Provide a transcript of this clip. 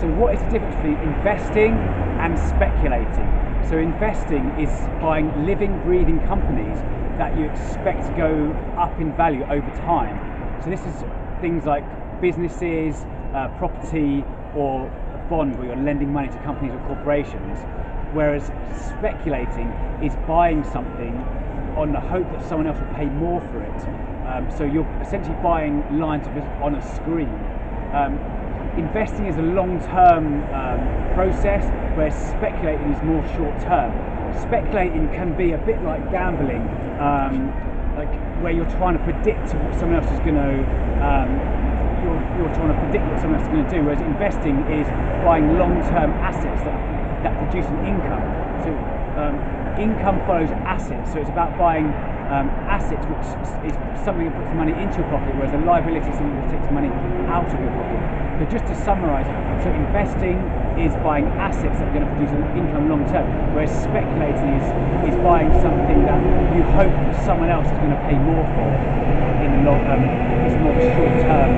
So what is the difference between investing and speculating? So investing is buying living, breathing companies that you expect to go up in value over time. So this is things like businesses, property, or a bond where you're lending money to companies or corporations. Whereas speculating is buying something on the hope that someone else will pay more for it. So you're essentially buying lines on a screen. Investing is a long-term process, whereas speculating is more short-term. Speculating can be a bit like gambling, like where you're trying to predict what someone else is going to. You're trying to predict what someone else is going to do, whereas investing is buying long-term assets that produce an income. So income follows assets, so it's about buying assets, which is something that puts money into your pocket, whereas a liability is something that takes money out of your pocket. So just to summarise, so investing is buying assets that are going to produce an income long term, whereas speculating is buying something that you hope that someone else is going to pay more for in the long term. It's more of a short term